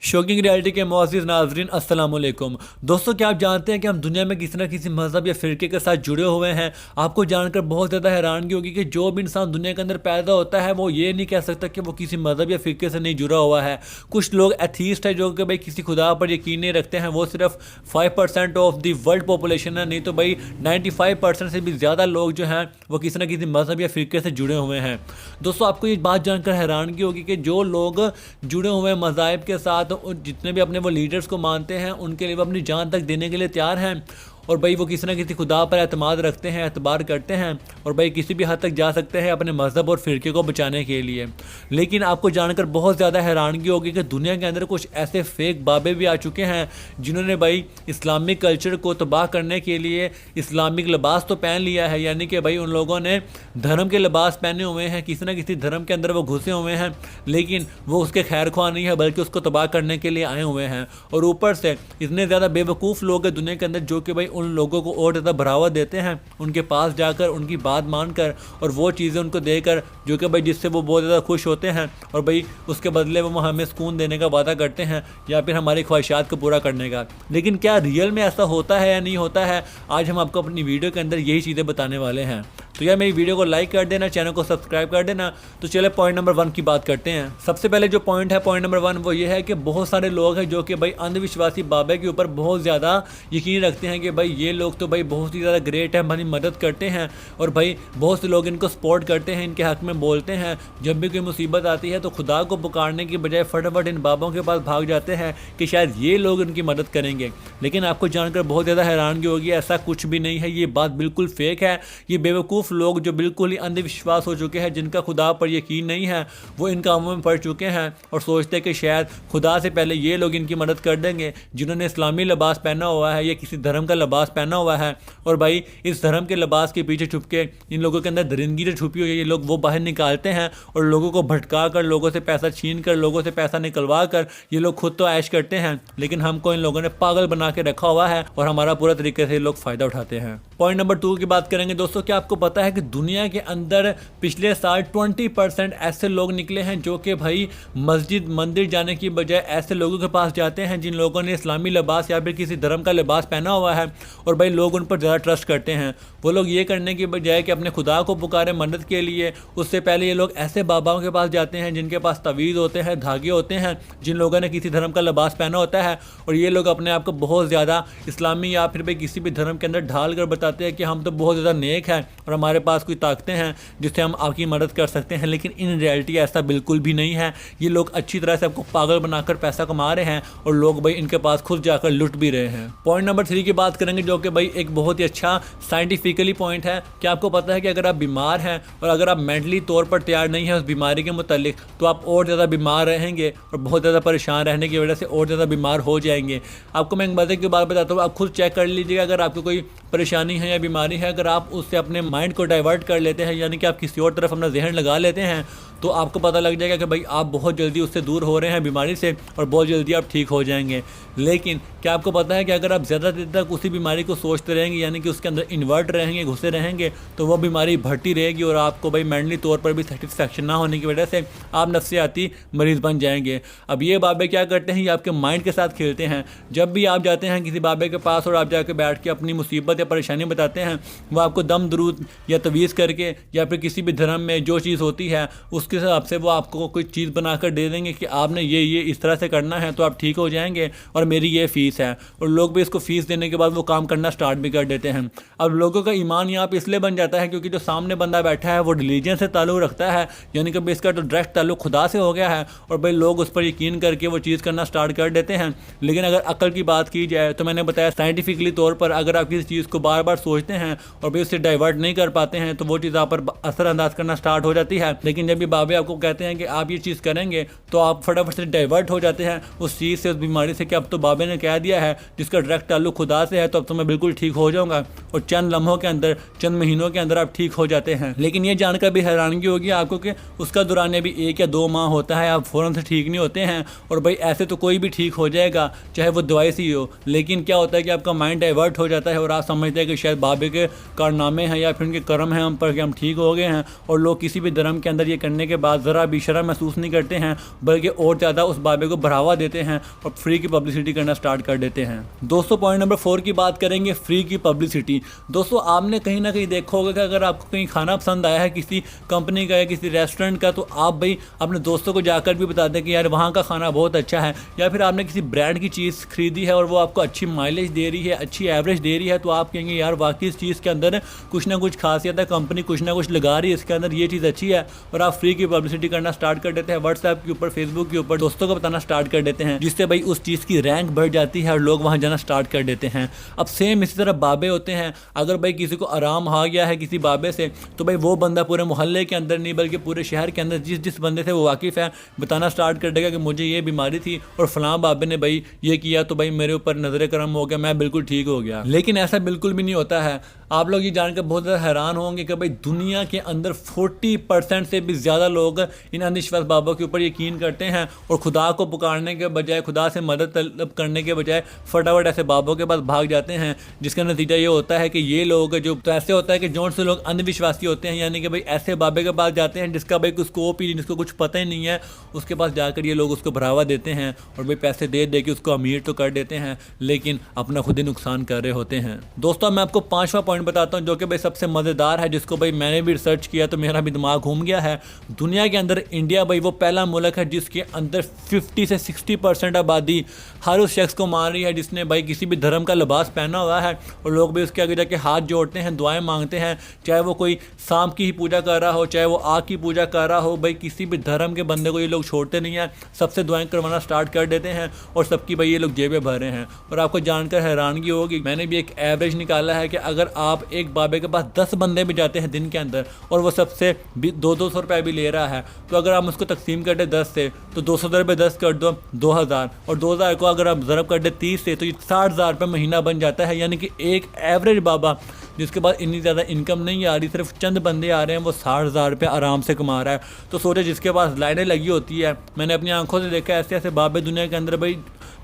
Shocking reality के मुअज़्ज़िज़ नाज़रीन अस्सलाम वालेकुम। दोस्तों, क्या आप जानते हैं कि हम दुनिया में किसी न किसी मज़हब या फ़िरके के साथ जुड़े हुए हैं। आपको जानकर बहुत ज़्यादा हैरानगी होगी कि जो भी इंसान दुनिया के अंदर पैदा होता है वो ये नहीं कह सकता कि वो किसी मज़हब या फ़िरके से नहीं जुड़ा हुआ है। कुछ लोग एथीस्ट है जो कि भाई किसी खुदा पर यकीन नहीं रखते हैं। वो सिर्फ 5% ऑफ द वर्ल्ड पॉपुलेशन है, नहीं तो भाई 95% से भी ज़्यादा लोग जो हैं वो किसी न किसी मज़हब या फ़िरके से जुड़े हुए हैं। दोस्तों, आपको ये बात जानकर हैरानगी होगी कि जो लोग जुड़े हुए मज़ाहिब के साथ जितने भी अपने वो लीडर्स को मानते हैं उनके लिए वो अपनी जान तक देने के लिए तैयार हैं। और भाई वो किसी न किसी खुदा पर एतमाद रखते हैं, एतबार करते हैं और भाई किसी भी हद तक जा सकते हैं अपने मज़हब और फ़िरके को बचाने के लिए। लेकिन आपको जानकर बहुत ज़्यादा हैरानगी होगी कि दुनिया के अंदर कुछ ऐसे फेक बाबे भी आ चुके हैं जिन्होंने भाई इस्लामिक कल्चर को तबाह करने के लिए इस्लामिक लिबास तो पहन लिया है, यानी कि भाई उन लोगों ने धर्म के लिबास पहने हुए हैं, किसी न किसी धर्म के अंदर वो घुसे हुए हैं, लेकिन वो उसके खैर ख्वाह नहीं है बल्कि उसको तबाह करने के लिए आए हुए हैं। और ऊपर से इतने ज़्यादा बेवकूफ़ लोग हैं दुनिया के अंदर जो कि भाई उन लोगों को और ज़्यादा बढ़ावा देते हैं, उनके पास जाकर उनकी बात मानकर और वो चीज़ें उनको देकर जो कि भाई जिससे वो बहुत ज़्यादा खुश होते हैं और भाई उसके बदले वो हमें सुकून देने का वादा करते हैं या फिर हमारी ख्वाहिशात को पूरा करने का। लेकिन क्या रियल में ऐसा होता है या नहीं होता है, आज हम आपको अपनी वीडियो के अंदर यही चीज़ें बताने वाले हैं। तो यार मेरी वीडियो को लाइक कर देना, चैनल को सब्सक्राइब कर देना। तो चले पॉइंट नंबर 1 की बात करते हैं। सबसे पहले जो पॉइंट है, पॉइंट नंबर 1 वो ये है कि बहुत सारे लोग हैं जो कि भाई अंधविश्वासी बाबे के ऊपर बहुत ज़्यादा यकीन रखते हैं कि भाई ये लोग तो भाई बहुत ही ज़्यादा ग्रेट है, हमारी मदद करते हैं और भाई बहुत से लोग इनको सपोर्ट करते हैं, इनके हक़ में बोलते हैं। जब भी कोई मुसीबत आती है तो खुदा को पुकारने की बजाय फटाफट इन बाबों के पास भाग जाते हैं कि शायद ये लोग इनकी मदद करेंगे। लेकिन आपको जानकर बहुत ज़्यादा हैरानगी होगी, ऐसा कुछ भी नहीं है, ये बात बिल्कुल फेक है। ये बेवकूफ़ लोग जो बिल्कुल अंधविश्वास हो चुके हैं, जिनका खुदा पर यकीन नहीं है, वो इन कामों में पड़ चुके हैं और सोचते हैं कि शायद खुदा से पहले ये लोग इनकी मदद कर देंगे जिन्होंने इस्लामी लिबास पहना हुआ है या किसी धर्म का लिबास पहना हुआ है। और भाई इस धर्म के लिबास के पीछे छुप के इन लोगों के अंदर दरिंदगी जो छुपी हुई है ये लोग वो बाहर निकालते हैं और लोगों को भटका कर, लोगों से पैसा छीन कर, लोगों से पैसा निकलवा कर ये लोग खुद तो ऐश करते हैं, लेकिन हमको इन लोगों ने पागल बना के रखा हुआ है और हमारा पूरा तरीके से लोग फ़ायदा उठाते हैं। पॉइंट नंबर 2 की बात करेंगे। दोस्तों, क्या आपको पता है कि दुनिया के अंदर पिछले साल 20% ऐसे लोग निकले हैं जो कि भाई मस्जिद मंदिर जाने की बजाय ऐसे लोगों के पास जाते हैं जिन लोगों ने इस्लामी लिबास या फिर किसी धर्म का लिबास पहना हुआ है और भाई लोग उन पर ज़्यादा ट्रस्ट करते हैं। वो लोग ये करने की बजाय कि अपने खुदा को पुकारे मदद के लिए, उससे पहले ये लोग ऐसे बाबाओं के पास जाते हैं जिनके पास तवीज़ होते हैं, धागे होते हैं, जिन लोगों ने किसी धर्म का लिबास पहना होता है और ये लोग अपने आप को बहुत ज़्यादा इस्लामी या फिर भाई किसी भी धर्म के अंदर ढाल कर बताते हैं कि हम तो बहुत ज़्यादा नेक हैं और हमारे पास कोई ताकतें हैं जिससे हम आपकी मदद कर सकते हैं। लेकिन इन रियलिटी ऐसा बिल्कुल भी नहीं है। ये लोग अच्छी तरह से आपको पागल बनाकर पैसा कमा रहे हैं और लोग भाई इनके पास खुद जाकर लुट भी रहे हैं। पॉइंट नंबर 3 की बात करेंगे जो कि भाई एक बहुत ही अच्छा साइंटिफिकली पॉइंट है। क्या आपको पता है कि अगर आप बीमार हैं और अगर आप मेंटली तौर पर तैयार नहीं हैं उस बीमारी के मुतालिक तो आप और ज़्यादा बीमार रहेंगे और बहुत ज़्यादा परेशान रहने की वजह से और ज़्यादा बीमार हो जाएंगे। आपको मैं एक मज़े की बात बताता हूँ, आप खुद चेक कर लीजिएगा। अगर आपको कोई परेशानी है या बीमारी है, अगर आप उससे अपने माइंड को डाइवर्ट कर लेते हैं, यानी कि आप किसी और तरफ अपना जहन लगा लेते हैं, तो आपको पता लग जाएगा कि भाई आप बहुत जल्दी उससे दूर हो रहे हैं बीमारी से और बहुत जल्दी आप ठीक हो जाएंगे। लेकिन क्या आपको पता है कि अगर आप ज़्यादा देर तक उसी बीमारी को सोचते रहेंगे, यानी कि उसके अंदर इन्वर्ट रहेंगे, घुसे रहेंगे, तो वो बीमारी बढ़ती रहेगी और आपको भाई मेंटली तौर पर भी सेटिस्फैक्शन ना होने की वजह से आप नफ्सियाती मरीज़ बन जाएंगे। अब ये बाबे क्या करते हैं, ये आपके माइंड के साथ खेलते हैं। जब भी आप जाते हैं किसी बाबे के पास और आप जाके बैठ के अपनी मुसीबत या परेशानी बताते हैं, वो आपको दम दरूद या तवीज़ करके या फिर किसी भी धर्म में जो चीज़ होती है उसके हिसाब से वो आपको कोई चीज़ बनाकर दे देंगे कि आपने ये इस तरह से करना है तो आप ठीक हो जाएंगे और मेरी ये फ़ीस है। और लोग भी इसको फ़ीस देने के बाद वो काम करना स्टार्ट भी कर देते हैं। अब लोगों का ईमान यहाँ पे इसलिए बन जाता है क्योंकि जो सामने बंदा बैठा है वो रिलीजन से ताल्लुक़ रखता है, यानी कि इसका तो डायरेक्ट ताल्लुक़ खुदा से हो गया है और भाई लोग उस पर यकीन करके वो चीज़ करना स्टार्ट कर देते हैं। लेकिन अगर अक्ल की बात की जाए तो मैंने बताया साइंटिफिकली तौर पर अगर आप किसी चीज़ को बार बार सोचते हैं और भाई उससे डाइवर्ट नहीं कर पाते हैं तो वो चीज़ आप पर असरअंदाज करना स्टार्ट हो जाती है। लेकिन जब भी बाबे आपको कहते हैं कि आप ये चीज़ करेंगे तो आप फटाफट से डाइवर्ट हो जाते हैं उस चीज़ से, उस बीमारी से कि अब तो बाबे ने कह दिया है जिसका डायरेक्ट ताल्लुक खुदा से है तो अब तो मैं बिल्कुल ठीक हो जाऊंगा और चंद लम्हों के अंदर, चंद महीनों के अंदर आप ठीक हो जाते हैं। लेकिन ये जानकर भी हैरानगी होगी आपको कि उसका दौरानिया भी 1 या 2 माह होता है, आप फ़ौरन से ठीक नहीं होते हैं। और भाई ऐसे तो कोई भी ठीक हो जाएगा चाहे वो दवाई से ही हो, लेकिन क्या होता है कि आपका माइंड डाइवर्ट हो जाता है और आप समझते हैं कि शायद बाबे के कारनामे हैं या फिर उनके कर्म हैं हम पर कि हम ठीक हो गए हैं। और लोग किसी भी धर्म के अंदर ये करने के बाद ज़रा भी शर्म महसूस नहीं करते हैं, बल्कि और ज़्यादा उस बाबे को बढ़ावा देते हैं और फ्री की पब्लिसिटी करना स्टार्ट कर देते हैं। दोस्तों पॉइंट नंबर 4 की बात करेंगे, फ्री की पब्लिसिटी। दोस्तों आपने कहीं ना कहीं देखा होगा कि अगर आपको कहीं खाना पसंद आया है किसी कंपनी का या किसी रेस्टोरेंट का, तो आप भाई अपने दोस्तों को जाकर भी बता दें कि यार वहाँ का खाना बहुत अच्छा है। या फिर आपने किसी ब्रांड की चीज़ खरीदी है और वो आपको अच्छी माइलेज दे रही है, अच्छी एवरेज दे रही है, तो आप कहेंगे यार वाकई इस चीज़ के अंदर कुछ ना कुछ खासियत है, कंपनी कुछ ना कुछ लगा रही है इसके अंदर, ये चीज़ अच्छी है। और आप फ्री की पब्लिसिटी करना स्टार्ट कर देते हैं, व्हाट्सएप के ऊपर, फेसबुक के ऊपर दोस्तों को बताना स्टार्ट कर देते हैं, जिससे भाई उस चीज़ की रैंक बढ़ जाती है और लोग वहाँ जाना स्टार्ट कर देते हैं। अब सेम इसी तरह बाबे होते हैं, अगर भाई किसी को आराम आ गया है किसी बाबे से, तो भाई वो बंदा पूरे मोहल्ले के अंदर नहीं बल्कि पूरे शहर के अंदर जिस बंदे से वो वाकिफ़ है बताना स्टार्ट कर देगा कि मुझे ये बीमारी थी और फलां बाबे ने भाई ये किया तो भाई मेरे ऊपर नजर करम हो गया, मैं बिल्कुल ठीक हो गया। लेकिन ऐसा बिल्कुल भी नहीं होता है। आप लोग ये जानकर बहुत ज़्यादा हैरान होंगे कि भाई दुनिया के अंदर 40% से भी ज़्यादा लोग इन अंधविश्वास बाबों के ऊपर यकीन करते हैं और खुदा को पुकारने के बजाय, खुदा से मदद तलब करने के बजाय फटाफट ऐसे बाबों के पास भाग जाते हैं, जिसका नतीजा ये होता है कि ये लोग जो तो ऐसे होता है कि जो से लोग अंधविश्वासी होते हैं, यानी कि भाई ऐसे बाबे के पास जाते हैं जिसका भाई कुछ स्कोप ही, जिसको कुछ पता ही नहीं है, उसके पास जाकर ये लोग उसको बढ़ावा देते हैं और भाई पैसे दे के उसको अमीर तो कर देते हैं, लेकिन अपना खुद ही नुकसान कर रहे होते हैं। दोस्तों मैं आपको 5वां पॉइंट बताता हूं जो कि भाई सबसे मज़ेदार है, जिसको भाई मैंने भी रिसर्च किया तो मेरा भी दिमाग घूम गया है। दुनिया के अंदर इंडिया भाई वो पहला मुल्क है जिसके अंदर 50 से 60% आबादी हर उस शख्स को मान रही है जिसने भाई किसी भी धर्म का लिबास पहना हुआ है, और लोग भी उसके आगे जाके हाथ जोड़ते हैं, दुआएं मांगते हैं, चाहे वो कोई सांप की ही पूजा कर रहा हो, चाहे वो आग की पूजा कर रहा हो, भाई किसी भी धर्म के बंदे को ये लोग छोड़ते नहीं हैं, सबसे दुआएं करवाना स्टार्ट कर देते हैं और सबकी भाई ये लोग जेबें भर रहे हैं। और आपको जानकर हैरानगी होगी, मैंने भी एक एवरेज निकाला है कि अगर आप एक बाबे के पास 10 बंदे भी जाते हैं दिन के अंदर और वो सबसे 200-200 रुपये भी ले रहा है, तो अगर आप उसको तकसीम कर दे 10 से तो 200 रुपये 10 कर दो 2000, और 2000 को अगर आप ज़रब कर दे 30 से तो ये 60,000 रुपये महीना बन जाता है। यानी कि एक एवरेज बाबा जिसके पास इतनी ज़्यादा इनकम नहीं आ रही, सिर्फ चंद बंदे आ रहे हैं, वो 60,000 रुपये आराम से कमा रहा है। तो सोचे जिसके पास लाइनें लगी होती है, मैंने अपनी आंखों से देखा ऐसे ऐसे बाबे दुनिया के अंदर भाई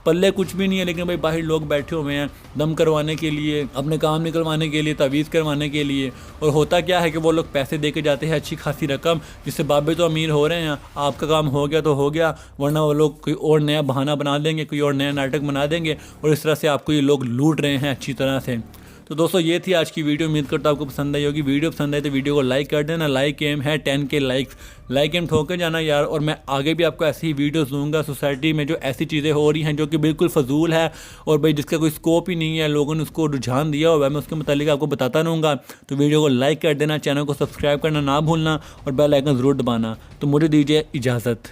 पल्ले कुछ भी नहीं है, लेकिन भाई बाहर लोग बैठे हुए हैं दम करवाने के लिए, अपने काम निकलवाने के लिए, तवीज़ करवाने के लिए। और होता क्या है कि वो लोग पैसे दे के जाते हैं अच्छी खासी रकम, जिससे बाबे तो अमीर हो रहे हैं, आपका काम हो गया तो हो गया, वरना वो लोग कोई और नया बहाना बना देंगे, कोई और नया नाटक बना देंगे और इस तरह से आपको ये लोग लूट रहे हैं अच्छी तरह से। तो दोस्तों ये थी आज की वीडियो, उम्मीद करता हूँ आपको पसंद आई होगी। वीडियो पसंद आई तो वीडियो को लाइक कर देना, लाइक एम है 10K लाइक्स, लाइक एम ठोक के जाना यार। और मैं आगे भी आपको ऐसी ही वीडियोस दूंगा सोसाइटी में जो ऐसी चीज़ें हो रही हैं जो कि बिल्कुल फजूल है और भाई जिसका कोई स्कोप ही नहीं है, लोगों ने उसको रुझान दिया हुआ है, मैं उसके मुतालिक आपको बताता रहूँगा। तो वीडियो को लाइक कर देना, चैनल को सब्सक्राइब करना ना भूलना और बेल आइकन ज़रूर दबाना। तो मुझे दीजिए इजाज़त।